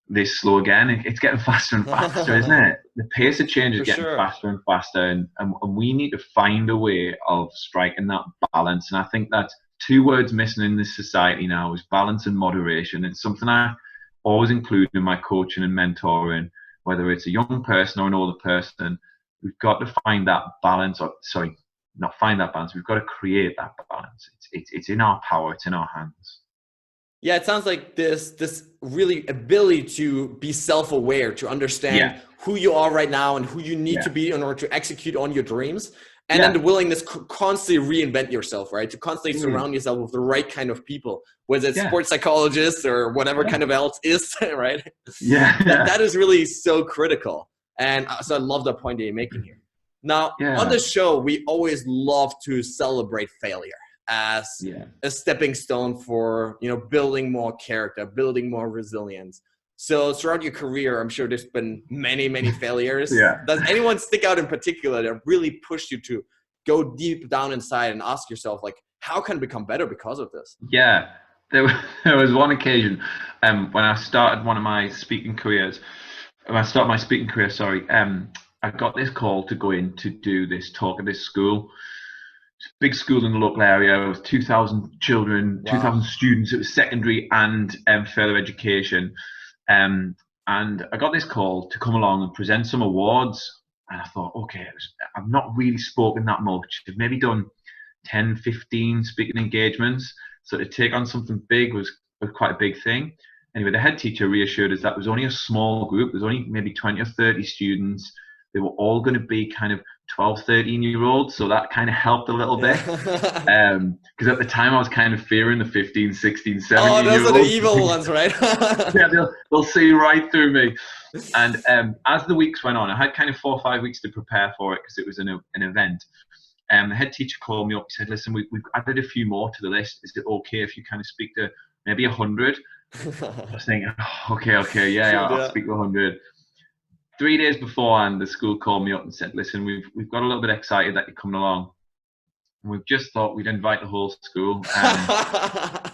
this slow again. It's getting faster and faster, isn't it? The pace of change is getting faster and faster, and we need to find a way of striking that balance. And I think that's two words missing in this society now, is balance and moderation. It's something I always include in my coaching and mentoring, whether it's a young person or an older person. We've got to find that balance, not find that balance. We've got to create that balance. It's in our power. It's in our hands. Yeah, it sounds like this really ability to be self-aware, to understand who you are right now and who you need to be in order to execute on your dreams. And then the willingness to constantly reinvent yourself, right? To constantly surround yourself with the right kind of people, whether it's sports psychologists or whatever kind of else is, right? That is really so critical. And so I love the point that you're making here. Now, on the show, we always love to celebrate failure as a stepping stone for, building more character, building more resilience. So throughout your career, I'm sure there's been many, many failures. Does anyone stick out in particular that really pushed you to go deep down inside and ask yourself, like, how can I become better because of this? Yeah, there was one occasion when I started my speaking career, I got this call to go in to do this talk at this school. Big school in the local area with 2,000 children, 2,000 students. It was secondary and further education. And I got this call to come along and present some awards. And I thought, okay, I've not really spoken that much. I've maybe done 10, 15 speaking engagements. So to take on something big was quite a big thing. Anyway, the head teacher reassured us that it was only a small group. There was only maybe 20 or 30 students. They were all going to be kind of 12, 13-year-olds. So that kind of helped a little bit. Because at the time I was kind of fearing the 15, 16, 17-year-olds. Oh, those are the evil ones, right? They'll see right through me. And as the weeks went on, I had kind of 4 or 5 weeks to prepare for it because it was an event. The head teacher called me up. He said, listen, we've added a few more to the list. Is it okay if you kind of speak to maybe 100? I was thinking, okay, I'll speak to 100. 3 days beforehand, the school called me up and said, listen, we've got a little bit excited that you're coming along. And we've just thought we'd invite the whole school.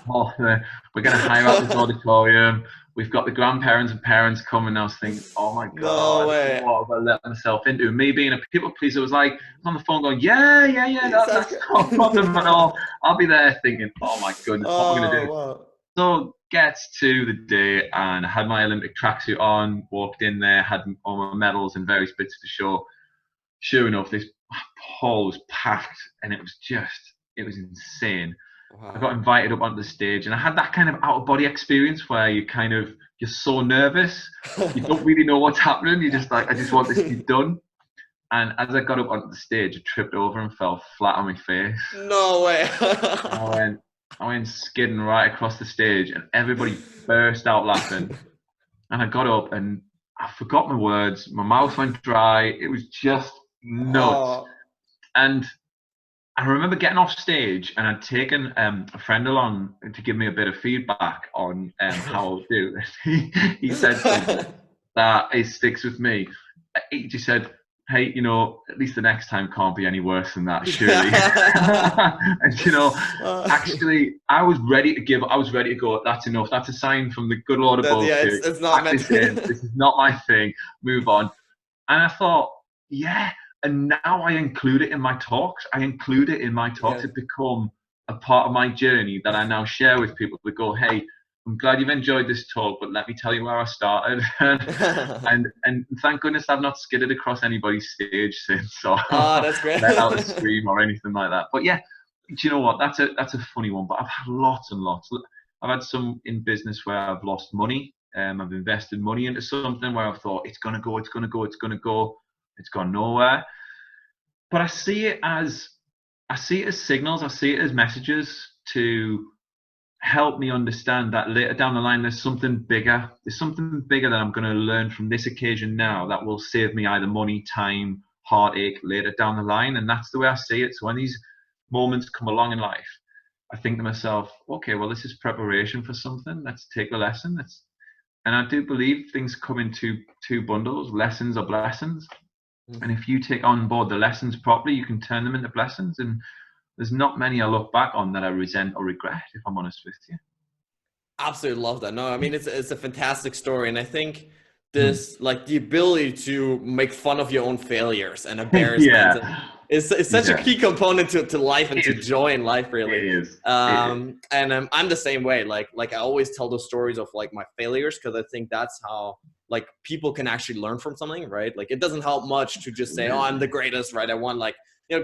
We're going to hire out this auditorium. We've got the grandparents and parents coming. I was thinking, oh my God, what have I let myself into? Me being a people pleaser was like, on the phone going, that's no problem at all. I'll be there thinking, oh my goodness, what am I going to do? Wow. So gets to the day and I had my Olympic tracksuit on, walked in there, had all my medals and various bits to show. Sure enough, this hall was packed and it was insane. I got invited up onto the stage, and I had that kind of out of body experience where you're so nervous, you don't really know what's happening. You're just like, I just want this to be done. And as I got up onto the stage, I tripped over and fell flat on my face. No way. I went skidding right across the stage, and everybody burst out laughing. And I got up and I forgot my words. My mouth went dry. It was just nuts. Oh. And I remember getting off stage, and I'd taken a friend along to give me a bit of feedback on how I'll do. He said something that it sticks with me. He just said, "Hey, at least the next time can't be any worse than that, surely." And actually, I was ready to give. I was ready to go. That's enough. That's a sign from the good Lord above. Yeah, it's not meant to. This is not my thing. Move on. And I thought, yeah. And now I include it in my talks. It's become a part of my journey that I now share with people. To go, hey, I'm glad you've enjoyed this talk, but let me tell you where I started. and thank goodness I've not skidded across anybody's stage since, or that's great. let out a scream or anything like that. But yeah, do you know what? That's a funny one. But I've had lots and lots. I've had some in business where I've lost money. I've invested money into something where I've thought it's gonna go. It's gone nowhere. But I see it as signals. I see it as messages to help me understand that later down the line there's something bigger. There's something bigger that I'm going to learn from this occasion now that will save me either money, time, heartache later down the line. And that's the way I see it. So when these moments come along in life, I think to myself, okay, well, this is preparation for something. Let's take the lesson. And I do believe things come in two bundles, lessons or blessings. And if you take on board the lessons properly, you can turn them into blessings. And there's not many I look back on that I resent or regret, if I'm honest with you. Absolutely love that. No, I mean, it's a fantastic story. And I think this, like the ability to make fun of your own failures and embarrassment is such a key component to life and to joy in life, really. It is. And I'm the same way. Like I always tell those stories of like my failures, because I think that's how like people can actually learn from something, right? Like it doesn't help much to just say, oh, I'm the greatest, right? I won like,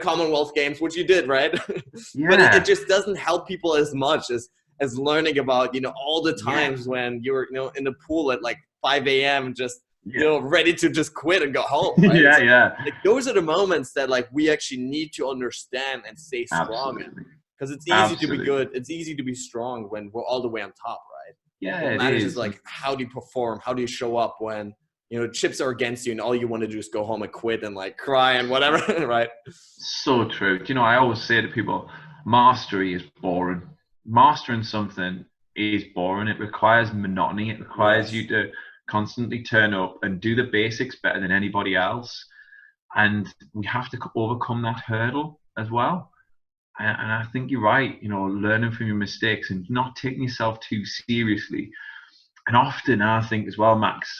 Commonwealth Games, which you did, right? But it just doesn't help people as much as learning about, all the times when you're, in the pool at like 5 a.m. just, ready to just quit and go home. Right? Like those are the moments that like we actually need to understand and stay strong in. Because it's easy to be good. It's easy to be strong when we're all the way on top, right? Yeah, what matters is like, how do you perform? How do you show up when, chips are against you and all you want to do is go home and quit and like cry and whatever, right? So true. I always say to people, mastery is boring. Mastering something is boring. It requires monotony. It requires you to constantly turn up and do the basics better than anybody else. And we have to overcome that hurdle as well. And I think you're right, learning from your mistakes and not taking yourself too seriously. And often I think as well, Max,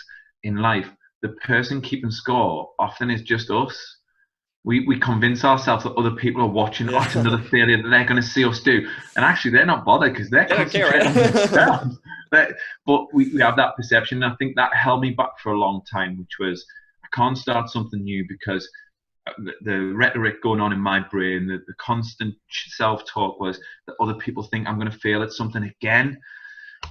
in life, the person keeping score often is just us. We convince ourselves that other people are watching us, another failure that they're going to see us do. And actually, they're not bothered because they're concentrating on themselves. But we have that perception. And I think that held me back for a long time, which was I can't start something new because the rhetoric going on in my brain, the constant self-talk was that other people think I'm going to fail at something again.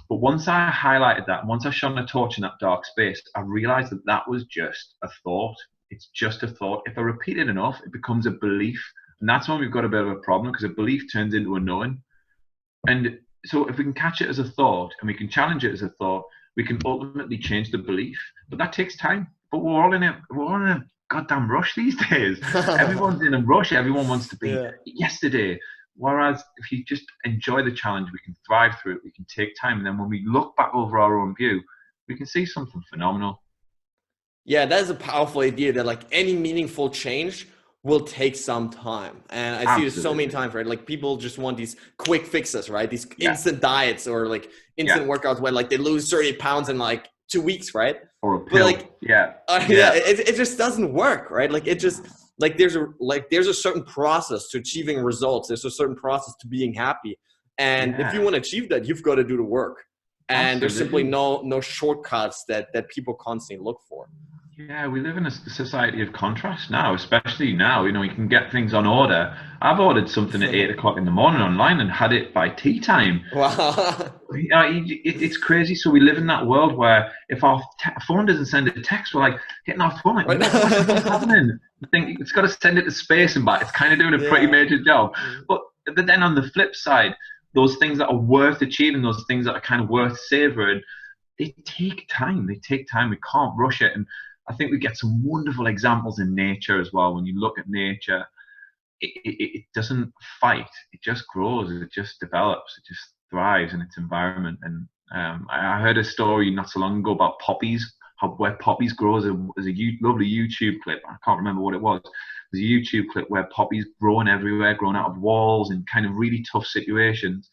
But once I highlighted that, once I shone a torch in that dark space, I realized that was just a thought. It's just a thought. If I repeat it enough, it becomes a belief. And that's when we've got a bit of a problem, because a belief turns into a knowing. And so if we can catch it as a thought and we can challenge it as a thought, we can ultimately change the belief. But that takes time. But we're all in a goddamn rush these days. Everyone's in a rush. Everyone wants to be yesterday. Whereas if you just enjoy the challenge, we can thrive through it. We can take time. And then when we look back over our own view, we can see something phenomenal. Yeah, that is a powerful idea that like any meaningful change will take some time. And I see this so many times, right? Like people just want these quick fixes, right? These instant diets or like instant workouts where like they lose 30 pounds in like 2 weeks, right? Or a pill. But like, it just doesn't work, right? Like it just, like there's a certain process to achieving results. There's a certain process to being happy. And if you want to achieve that, you've got to do the work. And there's simply no shortcuts that people constantly look for. Yeah, we live in a society of contrast now, especially now. You know, you can get things on order. I've ordered something at 8 o'clock in the morning online and had it by tea time. Wow. Yeah, it's crazy. So we live in that world where if our phone doesn't send a text, we're like getting our phone, like, Right. what's happening? I think it's got to send it to space and back. It's kind of doing a pretty Yeah. major job. But then on the flip side, those things that are worth achieving, those things that are kind of worth savoring, they take time. They take time. We can't rush it. And I think we get some wonderful examples in nature as well. When you look at nature, it doesn't fight. It just grows. It just develops. It just thrives in its environment. And I heard a story not so long ago about poppies, where poppies grow. There's a lovely YouTube clip. I can't remember what it was. There's a YouTube clip where poppies growing everywhere, growing out of walls in kind of really tough situations.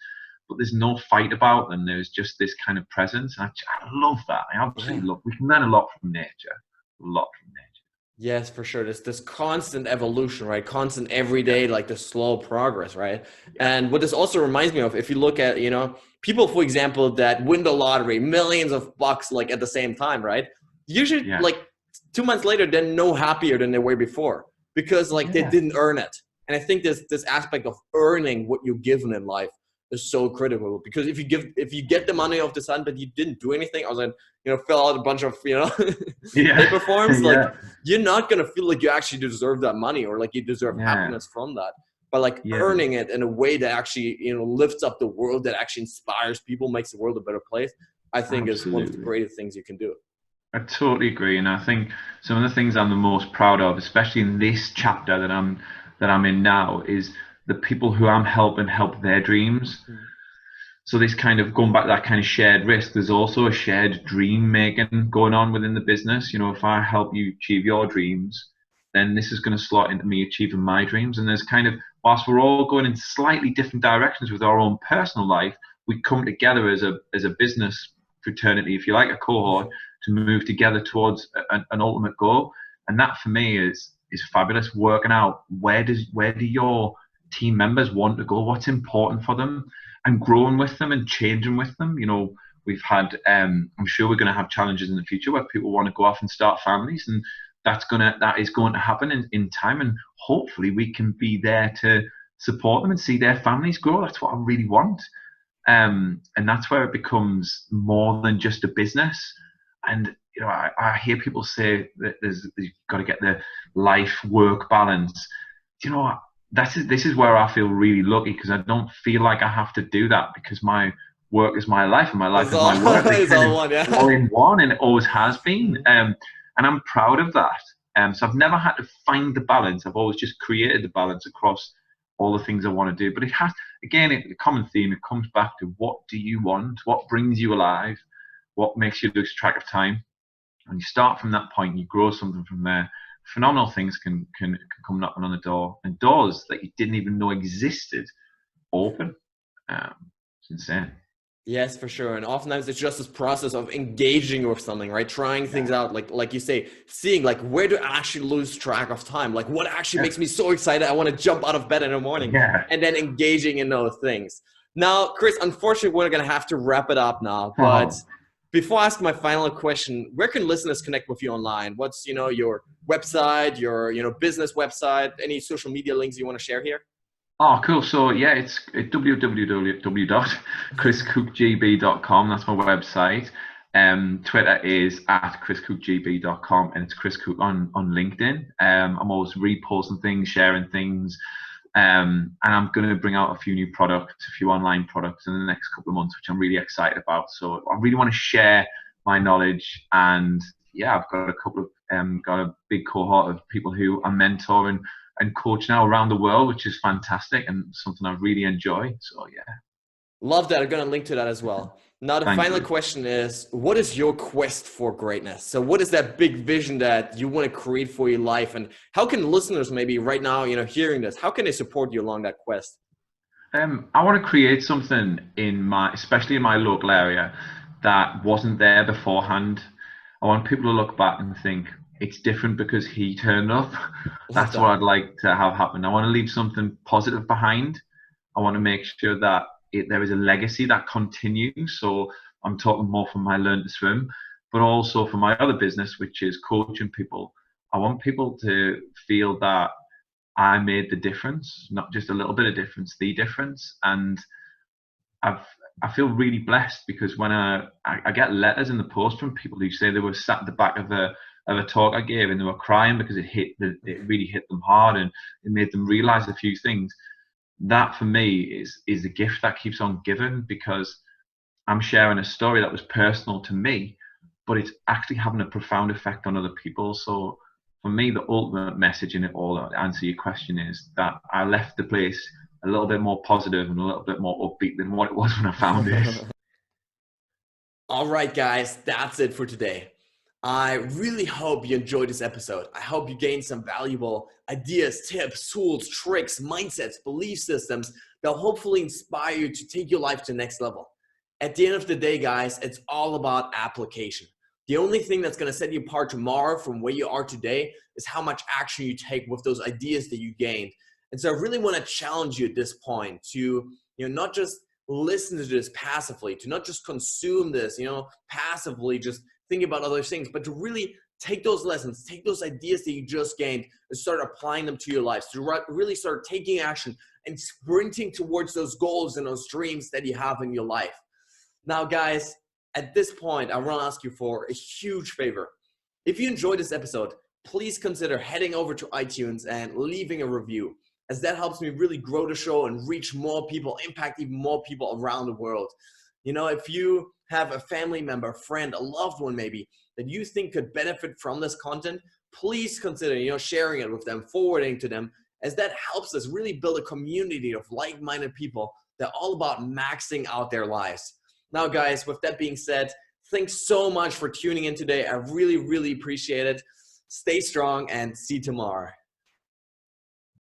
But there's no fight about them. There's just this kind of presence. And I love that. I absolutely love. We can learn a lot from nature. A lot from nature. Yes, for sure. This constant evolution, right? Constant everyday, like the slow progress, right? And what this also reminds me of, if you look at, people, for example, that win the lottery, millions of bucks, like at the same time, right? Usually, like 2 months later, they're no happier than they were before because like they didn't earn it. And I think this aspect of earning what you're given in life is so critical, because if you get the money off the sun but you didn't do anything other than fill out a bunch of paper forms, like you're not gonna feel like you actually deserve that money or like you deserve happiness from that. But like earning it in a way that actually lifts up the world, that actually inspires people, makes the world a better place, I think is one of the greatest things you can do. I totally agree, and I think some of the things I'm the most proud of, especially in this chapter that I'm in now, is the people who I'm helping help their dreams. So this kind of going back to that kind of shared risk, there's also a shared dream making going on within the business. If I help you achieve your dreams, then this is going to slot into me achieving my dreams. And there's kind of, whilst we're all going in slightly different directions with our own personal life, we come together as a business fraternity, if you like, a cohort, to move together towards an ultimate goal. And that for me is fabulous. Working out where do your team members want to go, what's important for them, and growing with them and changing with them. We've had, I'm sure we're going to have challenges in the future where people want to go off and start families, and that is going to happen in time. And hopefully we can be there to support them and see their families grow. That's what I really want. And that's where it becomes more than just a business. And I hear people say that you've got to get the life-work balance. This is where I feel really lucky, because I don't feel like I have to do that, because my work is my life and my life is my work. It's all in one, and it always has been. And I'm proud of that. So I've never had to find the balance. I've always just created the balance across all the things I want to do. But it has, again, a common theme. It comes back to, what do you want? What brings you alive? What makes you lose track of time? And you start from that point, you grow something from there. Phenomenal things can come knocking on the door, and doors that you didn't even know existed open. It's insane. Yes, for sure. And oftentimes it's just this process of engaging with something, right? Trying things out, like you say, seeing like where do I actually lose track of time? Like what actually makes me so excited I want to jump out of bed in the morning, and then engaging in those things. Now, Chris, unfortunately, we're going to have to wrap it up now, but before I ask my final question, where can listeners connect with you online? What's, your website, your business website, any social media links you want to share here? Oh, cool. So yeah, it's www.chriscookgb.com. That's my website. Twitter is @chriscookgb.com, and it's Chris Cook on LinkedIn. I'm always reposting things, sharing things. And I'm going to bring out a few new products, a few online products in the next couple of months, which I'm really excited about. So I really want to share my knowledge, and I've got a big cohort of people who I'm mentoring and coach now around the world, which is fantastic and something I really enjoy. So Love that. I'm going to link to that as well. Now, the final question is, what is your quest for greatness? So what is that big vision that you want to create for your life? And how can listeners maybe right now, hearing this, how can they support you along that quest? I want to create something especially in my local area, that wasn't there beforehand. I want people to look back and think, it's different because he turned up. That's what I'd like to have happen. I want to leave something positive behind. I want to make sure that there is a legacy that continues. So I'm talking more from my Learn to Swim, but also for my other business, which is coaching people. I want people to feel that I made the difference, not just a little bit of difference, the difference. And I feel really blessed, because when I get letters in the post from people who say they were sat at the back of a talk I gave and they were crying because it really hit them hard and it made them realize a few things. That for me is the gift that keeps on giving, because I'm sharing a story that was personal to me, but it's actually having a profound effect on other people. So for me, the ultimate message in it all, to answer your question, is that I left the place a little bit more positive and a little bit more upbeat than what it was when I found it. All right, guys, that's it for today. I really hope you enjoyed this episode. I hope you gained some valuable ideas, tips, tools, tricks, mindsets, belief systems that will hopefully inspire you to take your life to the next level. At the end of the day, guys, it's all about application. The only thing that's going to set you apart tomorrow from where you are today is how much action you take with those ideas that you gained. And so I really want to challenge you at this point to, not just listen to this passively, to not just consume this, passively, just think about other things, but to really take those lessons, take those ideas that you just gained and start applying them to your lives, to really start taking action and sprinting towards those goals and those dreams that you have in your life. Now, guys, at this point, I want to ask you for a huge favor. If you enjoyed this episode, please consider heading over to iTunes and leaving a review, as that helps me really grow the show and reach more people, impact even more people around the world. If you have a family member, friend, a loved one maybe, that you think could benefit from this content, please consider, sharing it with them, forwarding to them, as that helps us really build a community of like-minded people that are all about maxing out their lives. Now, guys, with that being said, thanks so much for tuning in today. I really, really appreciate it. Stay strong and see you tomorrow.